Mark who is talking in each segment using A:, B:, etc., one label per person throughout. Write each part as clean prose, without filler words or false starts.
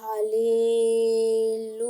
A: Hallelujah.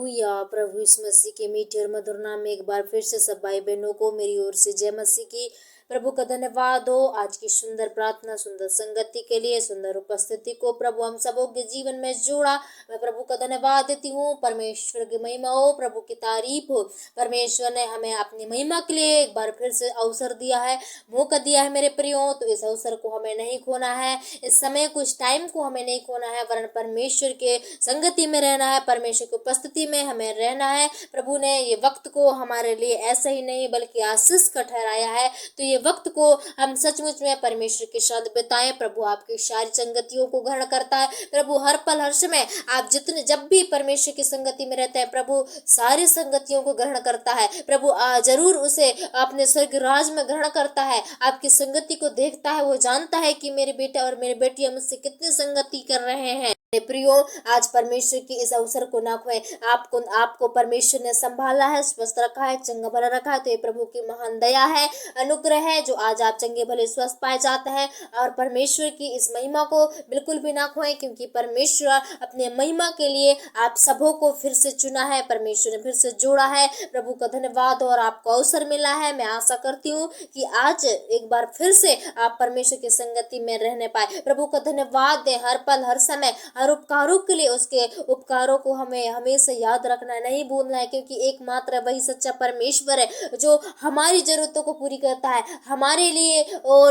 A: प्रभु यीशु मसीह के मीठे और मधुर नाम में एक बार फिर से सब भाई बहनों को मेरी ओर से जय मसीह की। प्रभु का धन्यवाद हो आज की सुंदर प्रार्थना, सुंदर संगति के लिए, सुंदर उपस्थिति को प्रभु हम सबों के जीवन में जोड़ा। मैं प्रभु का धन्यवाद देती हूँ। परमेश्वर की महिमा हो, प्रभु की तारीफ हो। परमेश्वर ने हमें अपनी महिमा के लिए एक बार फिर से अवसर दिया है, मौका दिया है मेरे प्रियो। तो इस अवसर को हमें नहीं खोना है, इस समय कुछ टाइम को हमें नहीं खोना है, वरन परमेश्वर के संगति में रहना है, परमेश्वर की उपस्थिति में हमें रहना है। प्रभु ने ये वक्त को हमारे लिए ऐसे ही नहीं बल्कि आशीष का ठहराया है। तो ये वक्त को हम सचमुच में परमेश्वर के साथ बिताएं। प्रभु आपकी सारी संगतियों को ग्रहण करता है। प्रभु हर पल हर समय आप जब भी परमेश्वर की संगति में रहते हैं, प्रभु सारी संगतियों को ग्रहण करता है। प्रभु जरूर उसे अपने स्वर्ग राज में ग्रहण करता है। आपकी संगति को देखता है, वो जानता है कि मेरे बेटा और मेरी बेटियां मुझसे कितनी संगति कर रहे हैं। प्रियो, आज परमेश्वर की इस अवसर को ना खोएं। आपको परमेश्वर ने संभाला है, स्वस्थ रखा है, चंगा भला रखा है। तो ये प्रभु की महान दया है, अनुग्रह है, जो आज आप चंगे भले स्वस्थ पाए जाते हैं। और परमेश्वर की इस महिमा को बिल्कुल भी ना खोएं, क्योंकि परमेश्वर अपने महिमा के लिए आप सबों को फिर से चुना है, परमेश्वर ने फिर से जोड़ा है। प्रभु का धन्यवाद और आपको अवसर मिला है। मैं आशा करती हूँ कि आज एक बार फिर से आप परमेश्वर की संगति में रहने पाए। प्रभु का धन्यवाद दें हर पल हर समय, हर उपकारों के लिए। उसके उपकारों को हमें हमेशा याद रखना है, नहीं भूलना है, क्योंकि एकमात्र वही सच्चा परमेश्वर है जो हमारी जरूरतों को पूरी करता है। हमारे लिए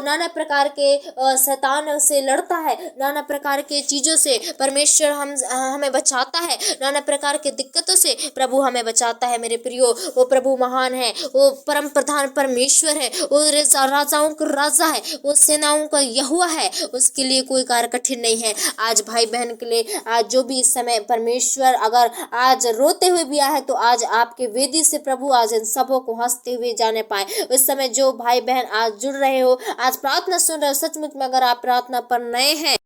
A: नाना प्रकार के शैतान से लड़ता है, नाना प्रकार के चीजों से परमेश्वर हमें बचाता है, नाना प्रकार के दिक्कतों से प्रभु हमें बचाता है। मेरे प्रियो, वो प्रभु महान है, वो परम प्रधान परमेश्वर है, वो राजाओं का राजा है, वो सेनाओं का यहोवा है। उसके लिए कोई कार्य कठिन नहीं है। आज भाई बहन के लिए आज जो भी इस समय परमेश्वर अगर आज रोते हुए भी आए, तो आज आपके वेदी से प्रभु आज इन सबों को हंसते हुए जाने पाए। इस समय जो भाई बहन आज जुड़ रहे हो, आज प्रार्थना सुन रहे हो, सचमुच में अगर आप प्रार्थना पर नए हैं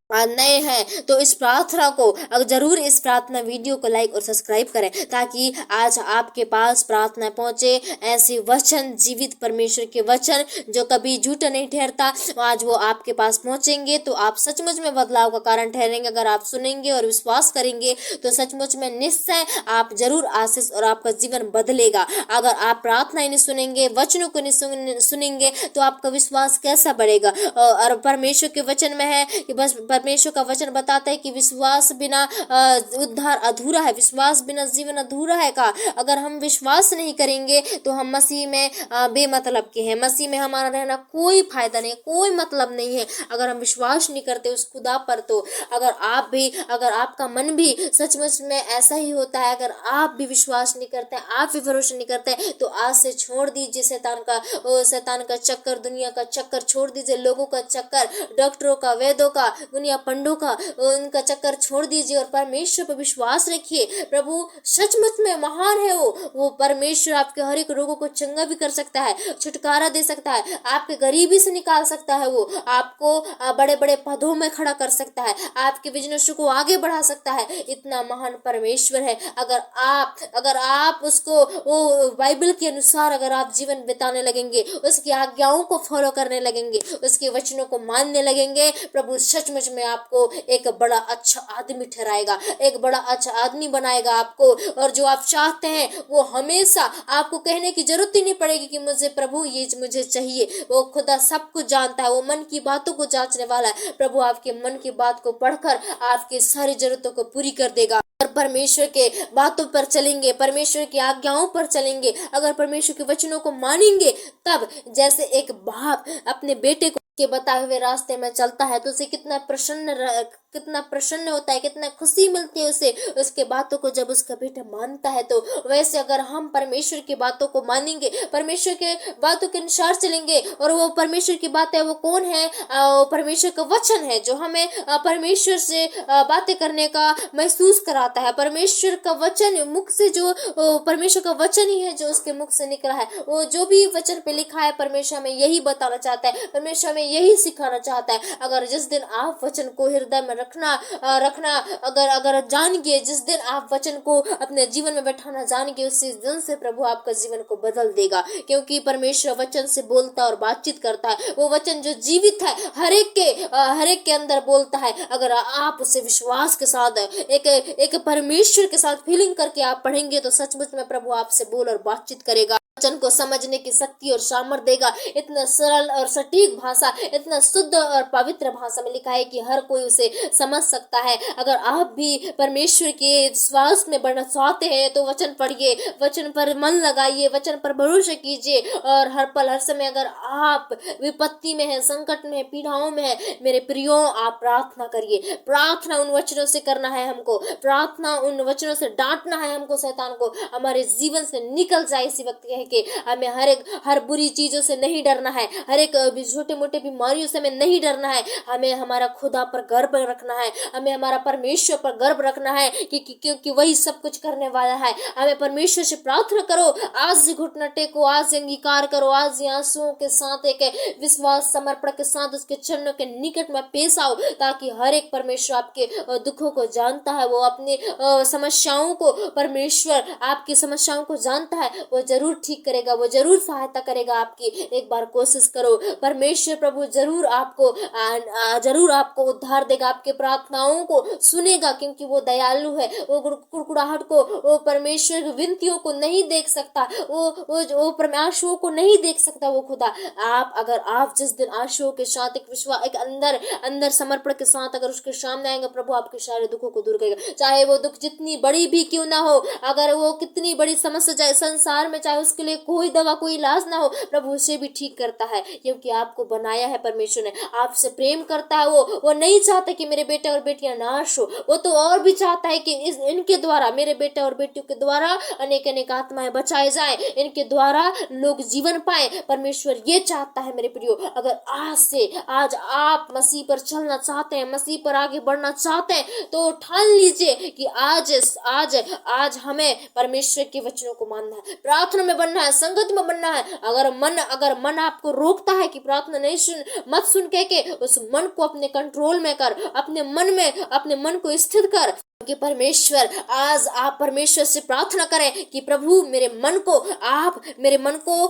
A: तो इस प्रार्थना को जरूर इस प्रार्थना वीडियो को लाइक और सब्सक्राइब करें, ताकि आज आपके पास प्रार्थना पहुंचे। ऐसे वचन, जीवित परमेश्वर के वचन जो कभी झूठा नहीं ठहरता, आज वो आपके पास पहुंचेंगे। तो आप सचमुच में बदलाव का कारण ठहरेंगे। अगर आप सुनेंगे और विश्वास करेंगे तो सचमुच में निश्चय आप जरूर आशीष और आपका जीवन बदलेगा। अगर आप प्रार्थना ही नहीं सुनेंगे, वचनों को नहीं सुनेंगे, तो आपका विश्वास कैसा बढ़ेगा। और परमेश्वर के वचन में है कि बस परमेश्वर का वचन बताता है कि विश्वास बिना उद्धार अधूरा है, विश्वास बिना जीवन अधूरा है का। अगर हम विश्वास नहीं करेंगे तो हम मसीह में बेमतलब के हैं। मसीह में हमारा रहना कोई फायदा नहीं, कोई मतलब नहीं है अगर हम विश्वास नहीं करते उस खुदा पर। तो अगर आपका मन भी सचमुच में ऐसा ही होता है, अगर आप भी विश्वास नहीं करते, आप भी भरोसा नहीं करते, तो आज से छोड़ दीजिए शैतान का चक्कर, दुनिया का चक्कर छोड़ दीजिए, लोगों का चक्कर, डॉक्टरों का, वैद्यों का, दुनिया पंडों का, उनका चक्कर छोड़ दीजिए और परमेश्वर पर विश्वास रखिए। प्रभु सचमुच में महान है। वो परमेश्वर आपके हर एक रोगों को चंगा भी कर सकता है, छुटकारा दे सकता है, आपके गरीबी से निकाल सकता है, वो आपको बड़े बड़े पदों में खड़ा कर सकता है, आपके बिजनेस को आगे बढ़ा सकता है। इतना महान परमेश्वर है। अगर आप उसको वो बाइबल के अनुसार अगर आप जीवन बिताने लगेंगे, उसकी आज्ञाओं को फॉलो करने लगेंगे, उसके वचनों को मानने लगेंगे, प्रभु सचमुच में आपको एक बड़ा अच्छा आदमी ठहराएगा, एक बड़ा अच्छा आदमी बनाएगा आपको। और जो आप चाहते हैं वो हमेशा आपको कहने की जरूरत ही नहीं पड़ेगी कि मुझे प्रभु ये मुझे चाहिए। वो खुदा सब कुछ जानता है, वो मन की बातों को जांचने वाला है। प्रभु आपके मन की बात को पढ़कर आपकी सारी जरूरतों को पूरी कर देगा। और परमेश्वर के बातों पर चलेंगे, परमेश्वर की आज्ञाओं पर चलेंगे, अगर परमेश्वर के वचनों को मानेंगे, तब जैसे एक बाप अपने बेटे को के बताए हुए रास्ते में चलता है तो उसे कितना प्रसन्न होता है, कितना खुशी मिलती है उसे, उसके बातों को जब उसका बेटा मानता है। तो वैसे अगर हम परमेश्वर की बातों को मानेंगे, परमेश्वर के बातों के अनुसार चलेंगे, और वो परमेश्वर की बात है वो कौन है, परमेश्वर का वचन है जो हमें परमेश्वर से बातें करने का महसूस कराता है। परमेश्वर का वचन मुख से जो परमेश्वर का वचन ही है जो उसके मुख से निकला है। वो जो भी वचन पे लिखा है, परमेश्वर हमें यही बताना चाहता है, परमेश्वर हमें हमें यही सिखाना चाहता है। अगर जिस दिन आप वचन को हृदय में रखना अगर जान गए, जिस दिन आप वचन को अपने जीवन में बैठाना जान गए, उसी दिन से प्रभु आपका जीवन को बदल देगा। क्योंकि परमेश्वर वचन से बोलता और बातचीत करता है। वो वचन जो जीवित है, हर एक के अंदर बोलता है। अगर आप उसे विश्वास के साथ एक परमेश्वर के साथ फीलिंग करके आप पढ़ेंगे तो सचमुच में प्रभु आपसे बोल और बातचीत करेगा। वचन को समझने की शक्ति और सामर्थ्य देगा। इतना सरल और सटीक भाषा, इतना शुद्ध और पवित्र भाषा में लिखा है कि हर कोई उसे समझ सकता है। अगर आप भी परमेश्वर के विश्वास में बढ़ना चाहते हैं तो वचन पढ़िए, वचन पर मन लगाइए, वचन पर भरोसा कीजिए। और हर पल हर समय अगर आप विपत्ति में है, संकट में है, पीड़ाओं में है, मेरे प्रियो, आप प्रार्थना करिए। प्रार्थना उन वचनों से करना है हमको, प्रार्थना उन वचनों से डांटना है हमको शैतान को, हमारे जीवन से निकल जाए इसी वक्त कह के। हमें हर बुरी चीजों से नहीं डरना है, हर एक छोटे मोटे बीमारियों से हमें नहीं डरना है। हमें हमारा खुदा पर गर्व रखना है, हमें हमारा परमेश्वर पर गर्व रखना है क्योंकि वही सब कुछ करने वाला है। हमें परमेश्वर से प्रार्थना करो, आज से घुटना टेको, आज से अंगीकार करो, आज से आंसुओं के साथ एक विश्वास समर्पण के साथ उसके चरणों के निकट में पेश आओ, ताकि हर एक परमेश्वर आपके दुखों को जानता है। वो अपनी समस्याओं को, परमेश्वर आपकी समस्याओं को जानता है, वो जरूर ठीक करेगा, वो जरूर सहायता करेगा आपकी। एक बार कोशिश करो, परमेश्वर प्रभु जरूर आपको उद्धार देगा, आपके प्रार्थनाओं को सुनेगा, क्योंकि वो दयालु है। वो कुड़कुड़ाहट को, वो परमेश्वर विनतियों को नहीं देख सकता, वो आंसुओं को नहीं देख सकता वो खुदा। अगर आप जिस दिन आंसुओं के साथ एक विश्वास, एक अंदर समर्पण के साथ अगर उसके सामने आएंगे, प्रभु आपके सारे दुखों को दूर करेगा। चाहे वो दुख जितनी बड़ी भी क्यों ना हो, अगर वो कितनी बड़ी समस्या जाए संसार में, चाहे उसके लिए कोई दवा कोई इलाज ना हो, प्रभु उसे भी ठीक करता है। क्योंकि आपको बनाया है परमेश्वर ने, आपसे प्रेम करता है। वो नहीं चाहता कि मेरे बेटे और बेटियां नाश हो, वो तो और भी चाहता है कि इनके द्वारा, मेरे बेटे और बेटियों के द्वारा अनेक आत्माएं बचाए जाए, इनके द्वारा लोग जीवन पाए। परमेश्वर ये चाहता है मेरे प्रियो। अगर आज आप मसीह पर चलना चाहते हैं, मसीह पर आगे बढ़ना चाहते हैं, तो ठान लीजिए कि आज हमें परमेश्वर के वचनों को मानना है, प्रार्थना में बनना है, संगत में बनना है। अगर मन आपको रोकता है कि प्रार्थना नहीं मत सुन के उस मन को अपने कंट्रोल में कर, अपने मन को स्थिर कर। कि परमेश्वर, आज आप परमेश्वर से प्रार्थना करें कि प्रभु मेरे मन को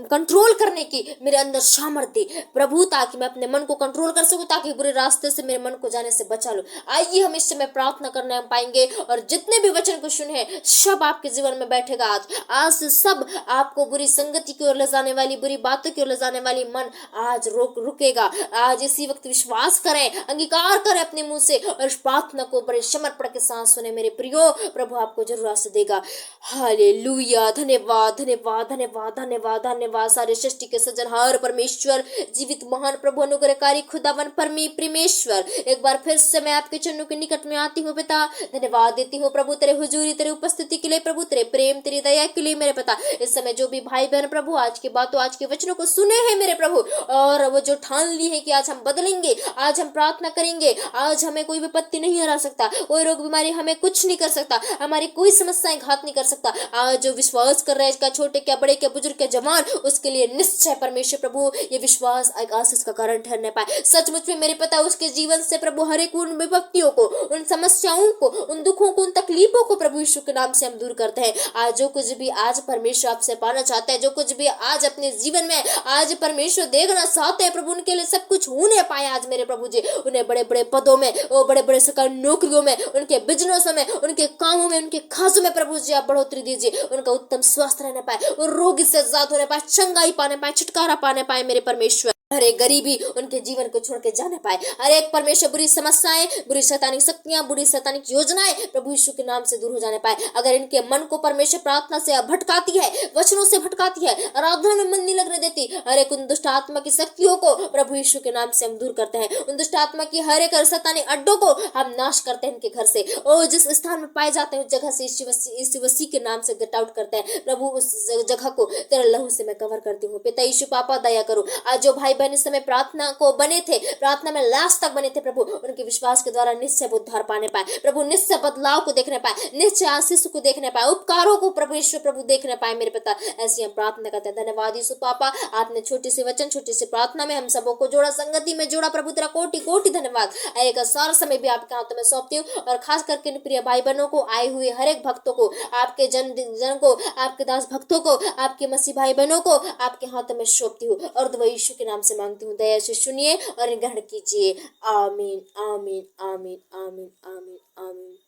A: कंट्रोल करने की मेरे अंदर सामर्थ्य दे प्रभु, ताकि मैं अपने मन को कंट्रोल कर सकूं, ताकि बुरे रास्ते से मेरे मन को जाने से बचा लूं। आइए हम इस समय प्रार्थना करने पाएंगे, और जितने भी वचन को सुने सब आपके जीवन में बैठेगा। आज से सब आपको बुरी संगति की ओर ले जाने वाली, बुरी बातों की ओर ले जाने वाली मन आज रुकेगा। आज इसी वक्त विश्वास करें, अंगीकार करें अपने मुंह से, और इस प्रार्थना को बड़े समर्पण के साथ सुने मेरे प्रियो। प्रभु आपको जरूर आशीष देगा। हालेलुया। धन्यवाद धन्यवाद धन्यवाद धन्यवाद धन्यवाद। सारे सृष्टि के सृजनहार परमेश्वर, जीवित महान प्रभु, अनुग्रहकारी खुदावन परमेश्वर, एक बार फिर से मैं आपके चरणों के निकट में आती हूँ पिता। धन्यवाद देती हूँ प्रभु तेरे हुजूरी, तेरे उपस्थिति के लिए प्रभु, तेरे प्रेम, तेरी दया के लिए मेरे पिता। इस समय जो भी भाई बहन प्रभु आज की बातों, आज के वचनों को सुने हैं मेरे प्रभु, और वो जो ठान ली है कि आज हम बदलेंगे, आज हम प्रार्थना करेंगे, आज हमें कोई विपत्ति नहीं हरा सकता, कोई रोग बीमारी हमें कुछ नहीं कर सकता, हमारी कोई समस्याएं घात नहीं कर सकता। आज जो विश्वास कर रहा है, क्या छोटे क्या बड़े क्या बुजुर्ग क्या जवान, उसके लिए निश्चय परमेश्वर प्रभु ये विश्वास एक आशीष का कारण ठहरने पाए। सचमुच में मेरे पिता उसके जीवन से प्रभु हर एक उन विपत्तियों को, उन समस्याओं को, उन दुखों को, उन तकलीफों को प्रभु यीशु के नाम से हम दूर करते हैं। आज जो कुछ भी आज परमेश्वर आपसे पाना चाहता है, जो कुछ भी आज अपने जीवन में आज परमेश्वर देखना चाहते हैं प्रभु, उनके लिए सब कुछ होने पाए आज मेरे प्रभु जी। उन्हें बड़े बड़े पदों में, वो बड़े बड़े सरकारी नौकरियों में, उनके बिजनेसों में, उनके कामों में, उनके खासों में प्रभु जी आप बढ़ोतरी दीजिए। उनका उत्तम स्वास्थ्य रहने पाए, वो रोगी से आजाद होने पाए, चंगाई पाने पाए, छुटकारा पाने पाए मेरे परमेश्वर। हर एक गरीबी उनके जीवन को छोड़ के जाने पाए। हर एक परमेश्वर बुरी समस्याएं, बुरी शैतानिक शक्तियां, बुरी शैतानिक योजनाएं प्रभु यीशु के नाम से दूर हो जाने पाए। अगर इनके मन को परमेश्वर प्रार्थना से भटकाती है, वचनों से भटकाती है, आराधना में मन नहीं लगने देती, हर एक उन दुष्ट आत्मा की शक्तियों को प्रभु यीशु के नाम से हम दूर करते हैं। उन दुष्ट आत्मा की हर एक शैतानिक अड्डों को हम नाश करते हैं इनके घर से, और जिस स्थान में पाए जाते हैं उस जगह से यीशु मसीह के नाम से गेट आउट करते हैं प्रभु। उस जगह को तेरे लहू से मैं कवर करती हूँ पिता यीशु। पापा दया करो, आज जो भाई बहन इस समय प्रार्थना को बने थे, प्रार्थना में लास्ट तक बने थे प्रभु, उनके विश्वास के द्वारा निश्चय उद्धार पाने पाए प्रभु, निश्चय बदलाव को देखने पाए, निश्चय आशीष को देखने पाए, उपकारों को प्रभु यीशु प्रभु देखने पाए मेरे पिता। ऐसी हम प्रार्थना करते हैं। धन्यवाद यीशु पापा, आपने छोटी सी वचन, छोटी सी प्रार्थना में हम सबों को जोड़ा, संगति में जोड़ा प्रभु, तेरा कोटि कोटि धन्यवाद। एक सारा समय भी आपके हाथों में सौंपती हूँ, और खास करके इन प्रिय भाई बहनों को, आए हुए हर एक भक्तों को, आपके जन को, आपके दास भक्तों को, आपके मसीह भाई बहनों को आपके हाथों में सौंपती हूँ, और दुआ यीशु के नाम से मांगती हूँ। दया से सुनिए और ग्रहण कीजिए। आमीन आमीन आमीन आमीन आमीन आमीन।